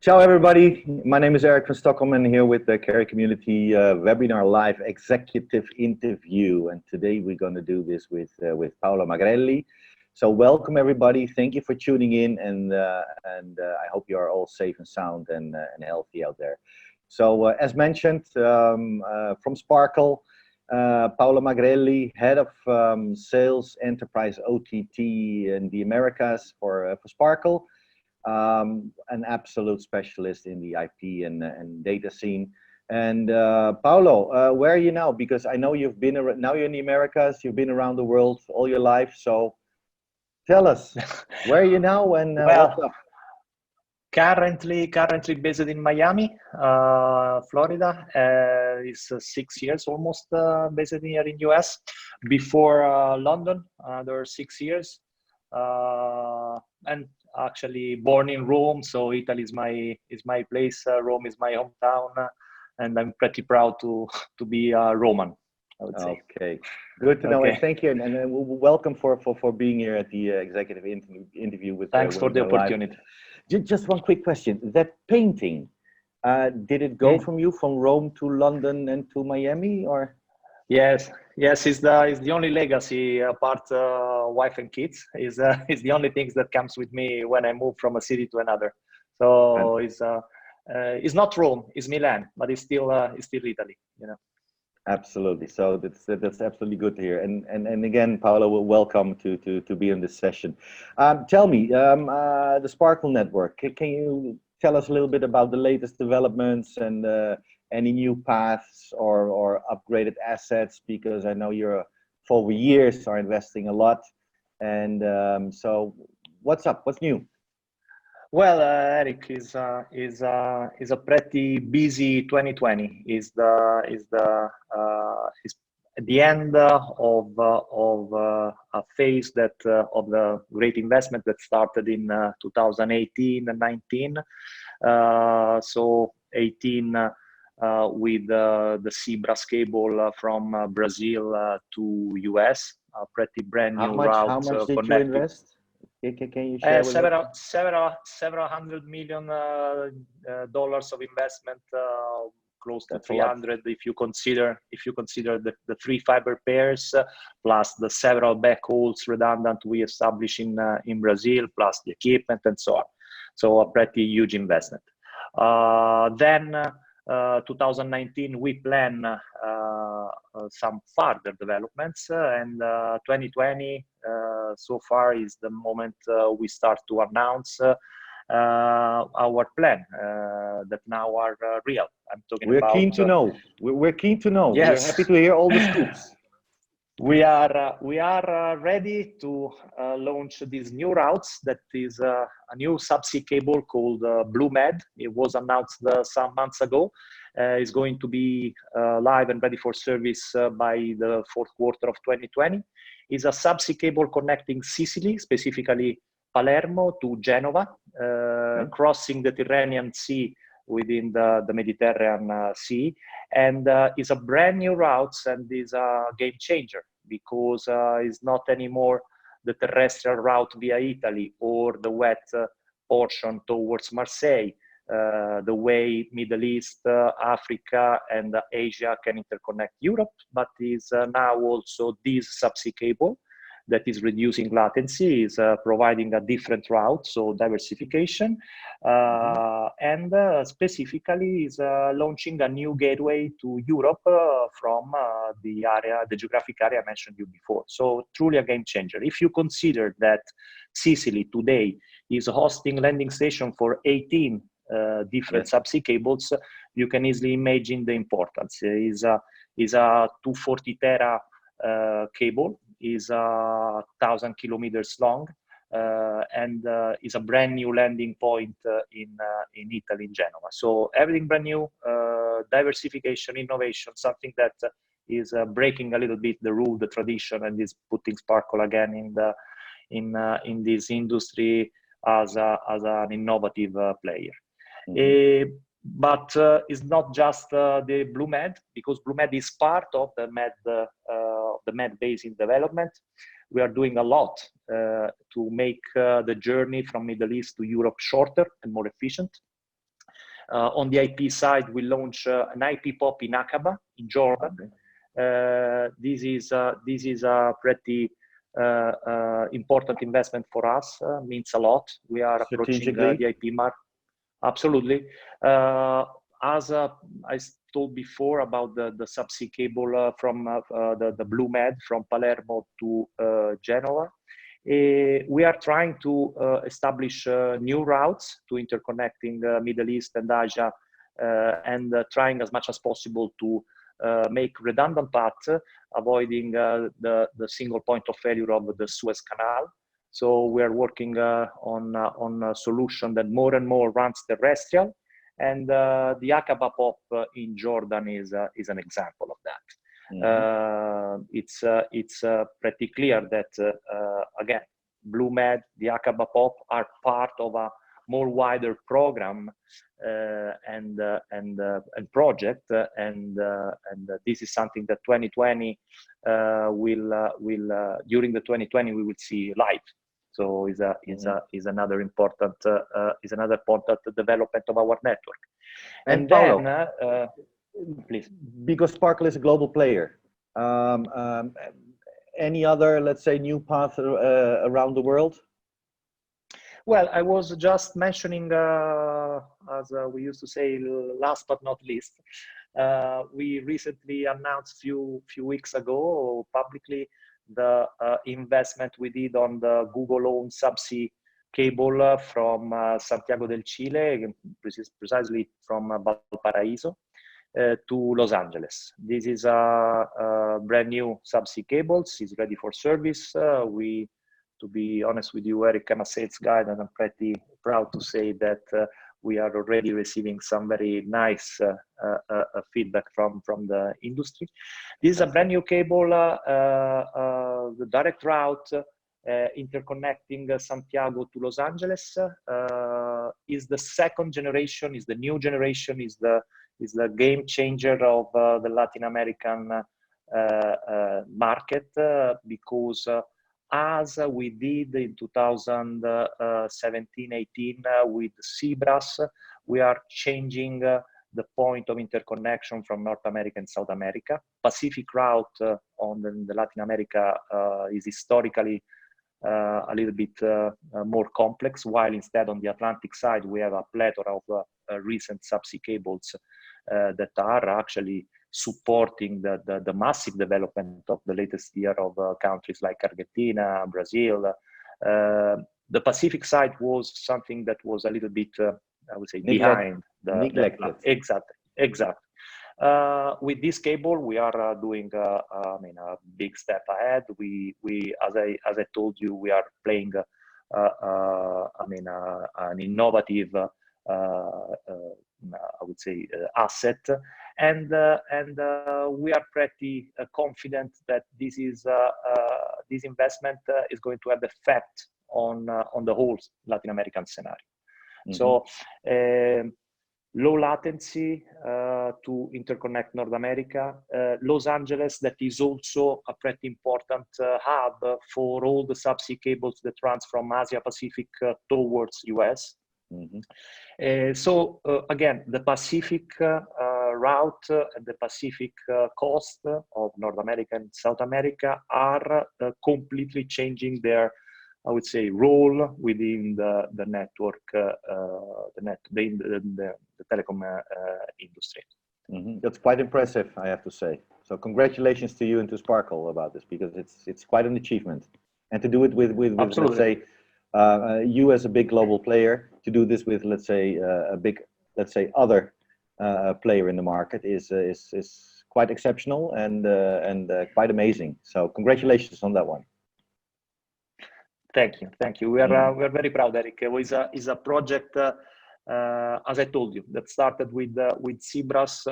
Ciao everybody, my name is Eric from Stockholm and here with the Carry Community Webinar Live Executive Interview, and today we're going to do this with Paolo Magrelli. So welcome everybody, thank you for tuning in, and I hope you are all safe and sound and healthy out there. So as mentioned, from Sparkle, Paolo Magrelli, Head of Sales Enterprise OTT in the Americas for Sparkle. An absolute specialist in the IP and data scene. And Paolo, where are you now? Because I know you've been now you're in the Americas. You've been around the world all your life. So tell us, where are you now and what's up? Currently based in Miami, Florida. It's 6 years almost based here in US. Before London, another 6 years, and actually born in Rome, so Italy is my place. Rome is my hometown, and I'm pretty proud to be Roman, I would say. Okay, good to know, and thank you, and welcome for being here at the executive interview with. Thanks for the opportunity. Just one quick question: that painting, did it go from you from Rome to London and to Miami, or? Yes, it's the only legacy apart wife and kids. Is the only things that comes with me when I move from a city to another. So it's not Rome, it's Milan, but it's still Italy, you know. Absolutely. So that's absolutely good to hear. And again, Paolo, welcome to be in this session. Tell me, the Sparkle Network. Can you tell us a little bit about the latest developments and any new paths or upgraded assets? Because I know you're for over years are investing a lot, and so what's up? What's new? Well, Eric, is a pretty busy 2020. Is at the end of a phase that of the great investment that started in 2018 and 19. So 18 with the Cibras cable from Brazil to US, a pretty brand new route. How much did you invest? Can you share with several $100 million of investment, close to 300 if you consider the 3 fiber pairs plus the several backhauls redundant we established in Brazil, plus the equipment and so on. So a pretty huge investment. Then 2019 we plan some further developments, and 2020 so far is the moment we start to announce our plan that now are real. I'm talking We're about. Keen to know. We're keen to know. Yes. We're happy to hear all the scoops. We are ready to launch these new routes. That is a new subsea cable called Blue Med. It was announced some months ago. It's going to be live and ready for service by the fourth quarter of 2020. It's a subsea cable connecting Sicily, specifically Palermo, to Genova, crossing the Tyrrhenian Sea within the Mediterranean Sea, and is a brand new route and is a game changer because it's not anymore the terrestrial route via Italy or the wet portion towards Marseille, the way Middle East, Africa, and Asia can interconnect Europe, but is now also this subsea cable that is reducing latency, is providing a different route, so diversification, and specifically is launching a new gateway to Europe from the geographic area I mentioned you before. So truly a game changer. If you consider that Sicily today is hosting landing station for 18 different subsea cables, you can easily imagine the importance. Is a 240 tera cable, is 1,000 kilometers long, and is a brand new landing point in Italy, in Genova. So everything brand new, diversification, innovation, something that is breaking a little bit the rule, the tradition, and is putting Sparkle again in this industry as an innovative player. But it's not just the Blue Med, because Blue Med is part of the Med basin development. We are doing a lot to make the journey from Middle East to Europe shorter and more efficient. On the IP side, we launched an IP POP in Aqaba in Jordan. This is a pretty important investment for us. Means a lot. We are approaching the IP market. Absolutely. As I told before about the subsea cable from the Blue Med from Palermo to Genoa, we are trying to establish new routes to interconnecting Middle East and Asia, and trying as much as possible to make redundant paths, avoiding the single point of failure of the Suez Canal. So we are working on a solution that more and more runs terrestrial, and the Aqaba POP in Jordan is an example of that. It's pretty clear that again, Blue Med, the Aqaba POP are part of a more wider program and project, and this is something that 2020 will during the 2020 we will see live. So is another important development of our network. And Paolo, then please, because Sparkle is a global player, any other, let's say, new path around the world? Well, I was just mentioning, as we used to say, last but not least, we recently announced few weeks ago publicly the investment we did on the Google-owned subsea cable from Santiago del Chile, precisely from Valparaiso, to Los Angeles. This is a brand new subsea cables. It's ready for service. To be honest with you, Eric, I'm a sales guy, and I'm pretty proud to say that we are already receiving some very nice feedback from the industry. This is a brand new cable, the direct route interconnecting Santiago to Los Angeles is the second generation, is the new generation, is the game changer of the Latin American market, because as we did in 2017-18 with Cibras, we are changing the point of interconnection from North America and South America. Pacific route on the Latin America is historically a little bit more complex, while instead on the Atlantic side, we have a plethora of recent subsea cables that are actually supporting the massive development of the latest year of countries like Argentina, Brazil. The Pacific side was something that was a little bit, I would say, behind. Neglected. Exactly. With this cable, we are doing, a big step ahead. We as I told you, we are playing, an innovative, I would say, asset, and we are pretty confident that this investment is going to have effect on the whole Latin American scenario. So low latency to interconnect North America, Los Angeles, that is also a pretty important hub for all the subsea cables that runs from Asia Pacific towards US. So again, the Pacific route and the Pacific coast of North America and South America are completely changing their, I would say, role within the network, the telecom industry. That's quite impressive, I have to say. So congratulations to you and to Sparkle about this, because it's quite an achievement, and to do it with let's say, you as a big global player, to do this with, let's say, a big, let's say, other player in the market is quite exceptional and quite amazing. So congratulations on that one. Thank you. We are very proud, Eric. It was a project, as I told you, that started with Cibras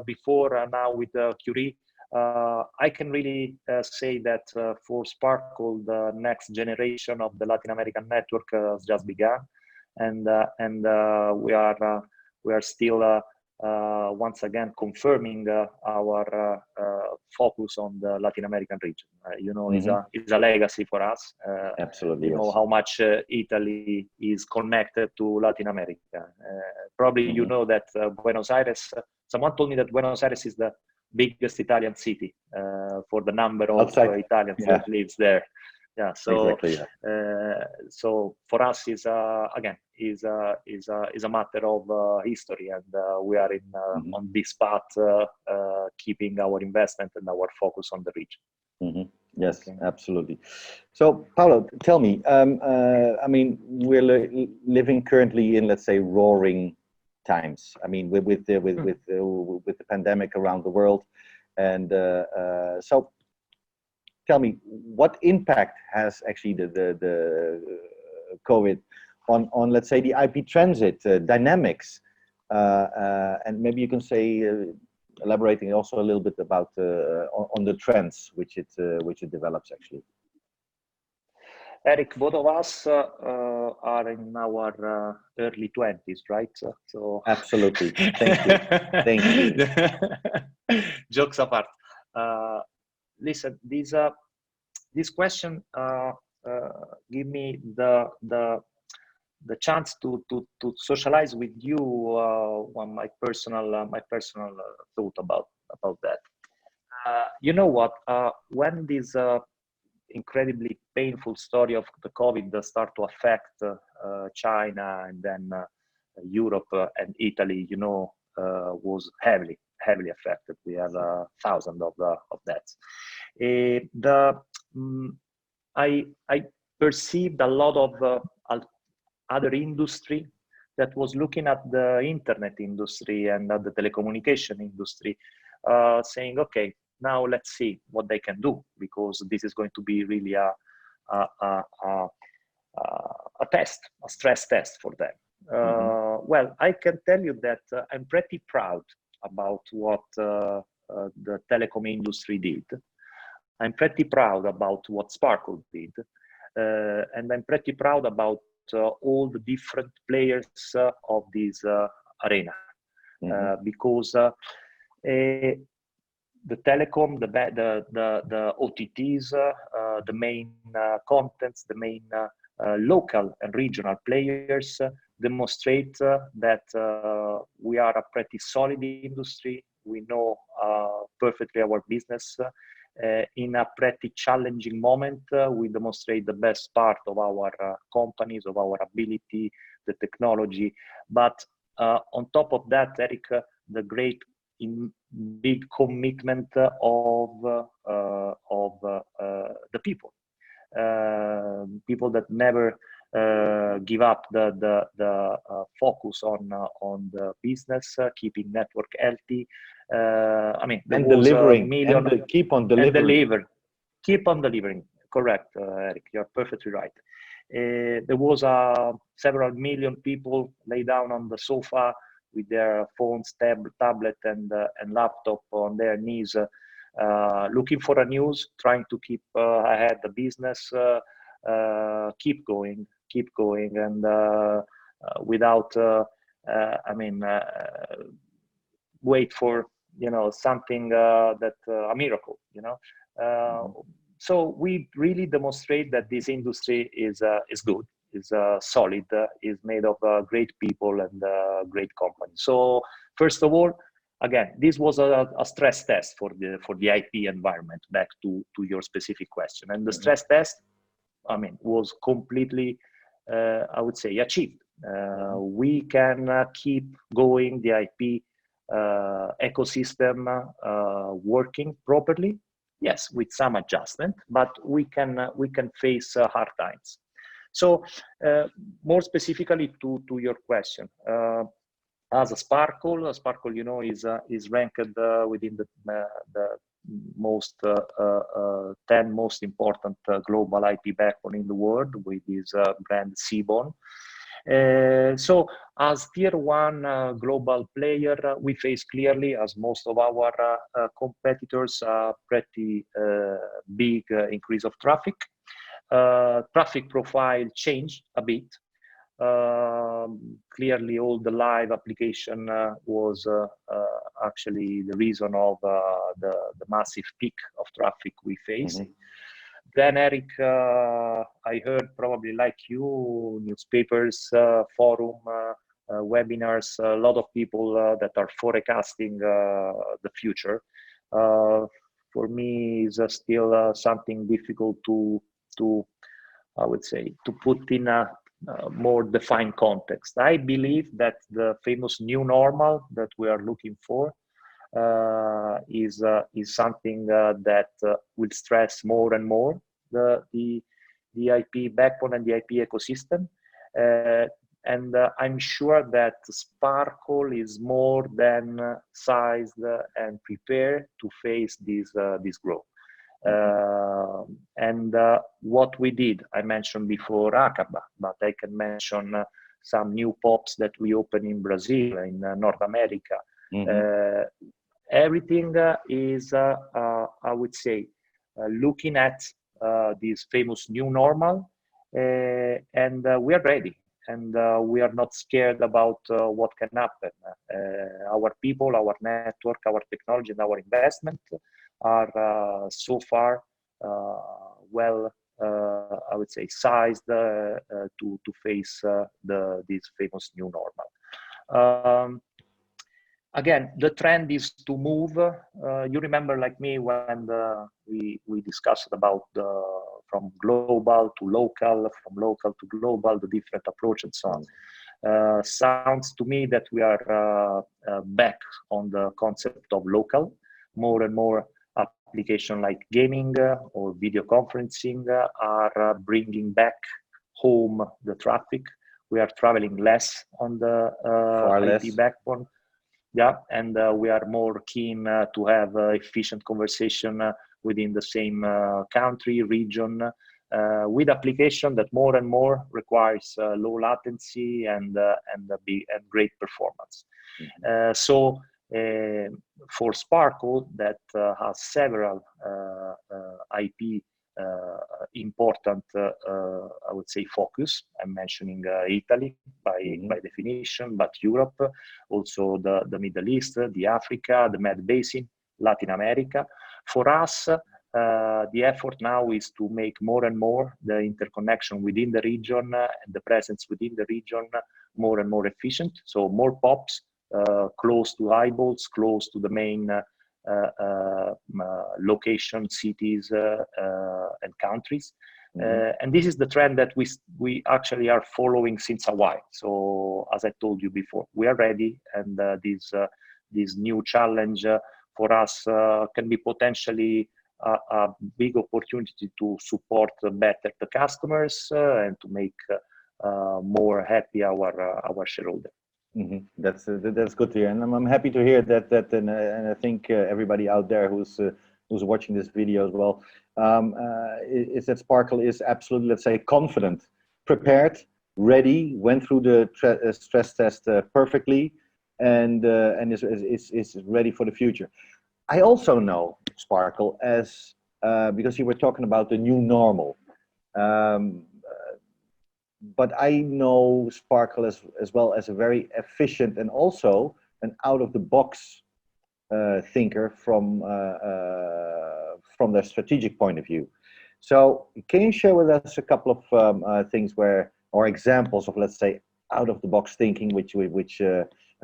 before, and now with Curie. I can really say that for Sparkle, the next generation of the Latin American network has just begun, and we are still once again confirming our focus on the Latin American region. Is a legacy for us. Absolutely, you know how much Italy is connected to Latin America. Probably you know that Buenos Aires. Someone told me that Buenos Aires is the biggest Italian city for the number of Italians that lives there. Yeah, so exactly, yeah. So for us is again is a matter of history, and we are on this path, keeping our investment and our focus on the region. Yes, absolutely. So Paolo, tell me, I mean, we're living currently in, let's say, roaring times. I mean, with the pandemic around the world, and so tell me, what impact has actually the COVID on let's say the IP transit dynamics, and maybe you can say, elaborating also a little bit about on the trends which it develops actually. Eric, both of us are in our early 20s, right? So absolutely. Thank you. Thank you. Jokes apart. Listen, this question give me the chance to socialize with you on my personal thought about that. You know what? When this incredibly painful story of the COVID start to affect China and then Europe and Italy, was heavily affected. We have thousands of deaths. I perceived a lot of other industry that was looking at the internet industry and at the telecommunication industry, saying, okay, now let's see what they can do, because this is going to be really a stress test for them. Well, I can tell you that I'm pretty proud about what the telecom industry did. I'm pretty proud about what Sparkle did. And I'm pretty proud about all the different players of this arena, because the telecom, the OTTs, the main contents, the main local and regional players demonstrate that we are a pretty solid industry. We know perfectly our business. In a pretty challenging moment, we demonstrate the best part of our companies, of our ability, the technology. But on top of that, Eric, the great big commitment of the people that never give up the focus on the business, keeping network healthy. I mean, and delivering, keep on delivering. Keep on delivering. Correct, Eric. You're perfectly right. There was several million people lay down on the sofa with their phones, tablet, and laptop on their knees, looking for a news, trying to keep ahead the business, keep going, and without, wait for something that a miracle, So we really demonstrate that this industry is good, is solid, is made of great people and great companies. So first of all, again, this was a stress test for the IP environment. Back to your specific question, and the stress test, was completely, I would say, achieved. We can keep going the IP ecosystem working properly. Yes, with some adjustment, but we can face hard times. So more specifically to your question, as a Sparkle, is ranked within the most 10 most important global IP backbone in the world with this brand Seaborn. So as tier one global player, we face clearly, as most of our competitors, pretty big increase of traffic. Traffic profile changed a bit. clearly all the live application was actually the reason of the massive peak of traffic we faced. Then Eric, I heard probably like you, newspapers, forum, webinars, a lot of people that are forecasting the future. For me, is still something difficult to I would say, to put in a more defined context. I believe that the famous new normal that we are looking for is something that will stress more and more the IP backbone and the IP ecosystem. And I'm sure that Sparkle is more than sized and prepared to face this growth. And what we did, I mentioned before Aqaba, but I can mention some new POPs that we opened in Brazil, in North America. Everything is, I would say, looking at this famous new normal, and we are ready. And we are not scared about what can happen. Our people, our network, our technology, and our investment are so far well, I would say, sized to face this famous new normal. Again, the trend is to move. You remember, like me, when we discussed about from global to local, from local to global, the different approach and so on. Sounds to me that we are back on the concept of local. More and more applications like gaming or video conferencing are bringing back home the traffic. We are traveling less on the IP backbone. Yeah, and we are more keen to have efficient conversation within the same country, region, with application that more and more requires low latency and great performance. So for Sparkle, that has several IP important, I would say, focus. I'm mentioning Italy by definition, but Europe, also the Middle East, the Africa, the Med Basin, Latin America. For us, the effort now is to make more and more the interconnection within the region and the presence within the region more and more efficient. So more POPs close to eyeballs, close to the main location, cities, and countries. And this is the trend that we actually are following since a while. So as I told you before, we are ready, and this new challenge for us can be potentially a big opportunity to support better the customers and to make more happy our shareholder. That's good to hear, and I'm happy to hear that, and I think everybody out there who's watching this video as well, is that Sparkle is absolutely, let's say, confident, prepared, ready, went through the stress test perfectly, and is ready for the future. I also know Sparkle as because you were talking about the new normal. But I know Sparkle as well as a very efficient and also an out-of-the-box thinker from their strategic point of view. So can you share with us a couple of things or examples of, let's say, out-of-the-box thinking, which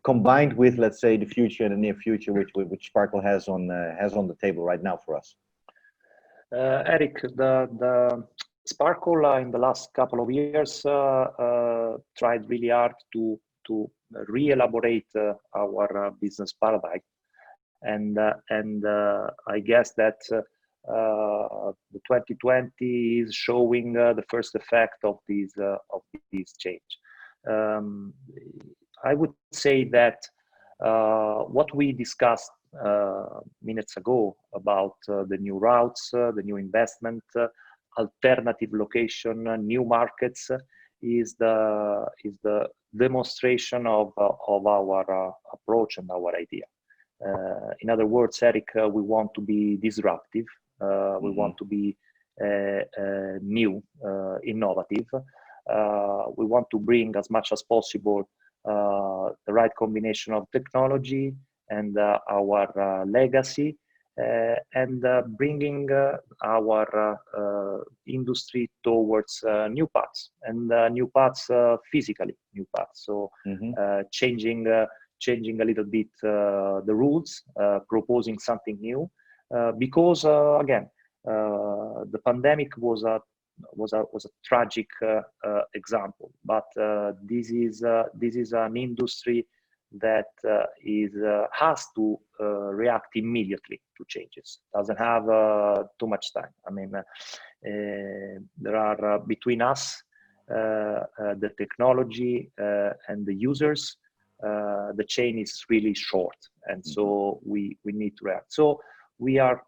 combined with, let's say, the future and the near future, which Sparkle has on the table right now for us? Eric, the Sparkle in the last couple of years tried really hard to re-elaborate our business paradigm, and I guess that the 2020 is showing the first effect of this change. I would say that what we discussed minutes ago about the new routes, the new investment, alternative location, new markets, is the demonstration of our approach and our idea. In other words, Eric, we want to be disruptive. We want to be new, innovative. we want to bring as much as possible the right combination of technology and our legacy, and bringing our industry towards new paths, and new paths, physically new paths. So changing a little bit the rules, proposing something new, because again, the pandemic was a tragic example, but this is an industry that has to react immediately to changes. Doesn't have too much time. I mean, there are between us, the technology and the users, the chain is really short, and so we need to react. So we are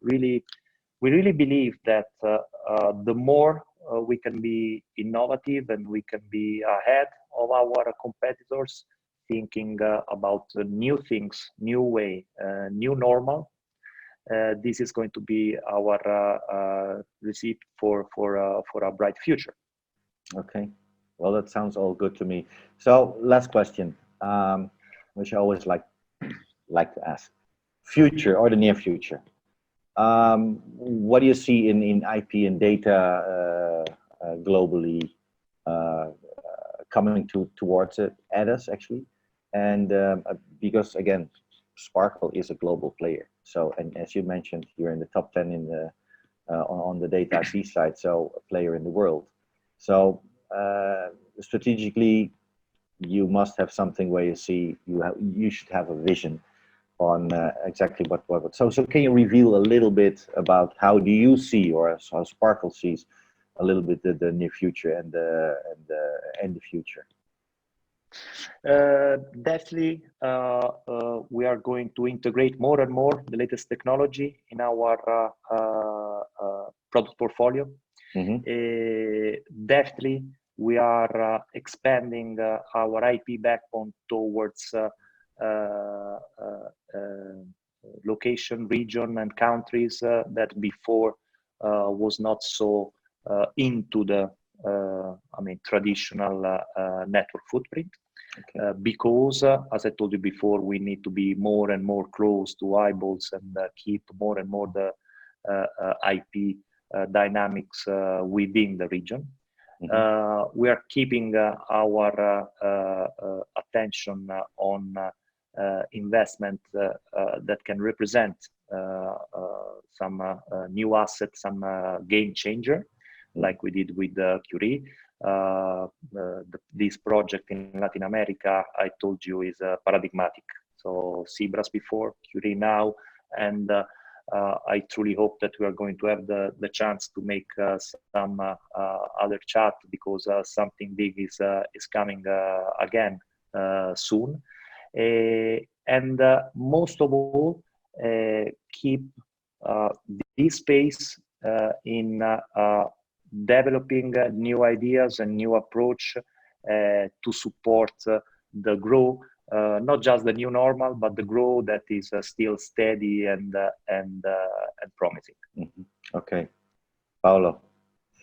we really believe that the more we can be innovative and we can be ahead of our competitors, thinking about new things, new way, new normal, this is going to be our recipe for a bright future. Okay, well, that sounds all good to me. So last question, which I always like to ask: future or the near future? What do you see in IP and data globally coming towards it, at us actually? And because again, Sparkle is a global player. So, and as you mentioned, you're in the top 10 in the on the data IP side, so a player in the world. So strategically, you must have something where you see you should have a vision on exactly what. So can you reveal a little bit about how do you see, or how Sparkle sees a little bit the near future and the future? Definitely, we are going to integrate more and more the latest technology in our product portfolio. Definitely, we are expanding our IP backbone towards location, region, and countries that before was not so into the traditional network footprint. Okay. Because, as I told you before, we need to be more and more close to eyeballs and keep more and more the IP dynamics within the region. We are keeping our attention on investment that can represent some new assets, some game changer, like we did with Curie. This project in Latin America, I told you, is paradigmatic. So Cibras before, Curie now, and I truly hope that we are going to have the chance to make some other chat, because something big is coming again soon. And most of all, keep this space in developing new ideas and new approach to support the growth, not just the new normal, but the growth that is still steady and promising. Okay, Paolo,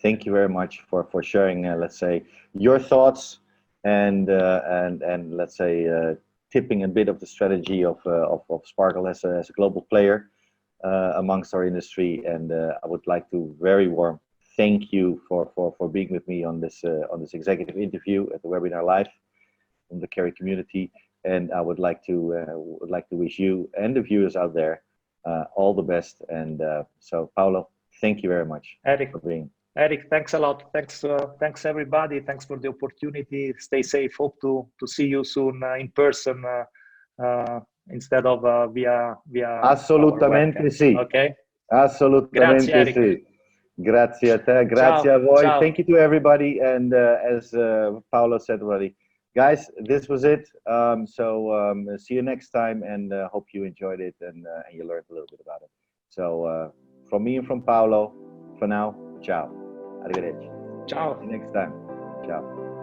thank you very much for sharing, let's say, your thoughts and let's say tipping a bit of the strategy of Sparkle as a global player amongst our industry. And I would like to very warm thank you for being with me on this executive interview at the Webinar Live from the Carry community. And I would like to wish you and the viewers out there all the best. And so, Paolo, thank you very much, Eric, for being. Eric, thanks a lot. Thanks everybody. Thanks for the opportunity. Stay safe. Hope to see you soon in person instead of via. Assolutamente sì. Okay. Assolutamente Grazie, sì. Grazie a te, grazie ciao, a voi. ciao. Thank you to everybody. And as Paolo said already, guys, this was it. See you next time, and hope you enjoyed it and you learned a little bit about it. So from me and from Paolo, for now, ciao. Arrivederci. Ciao. See you next time. Ciao.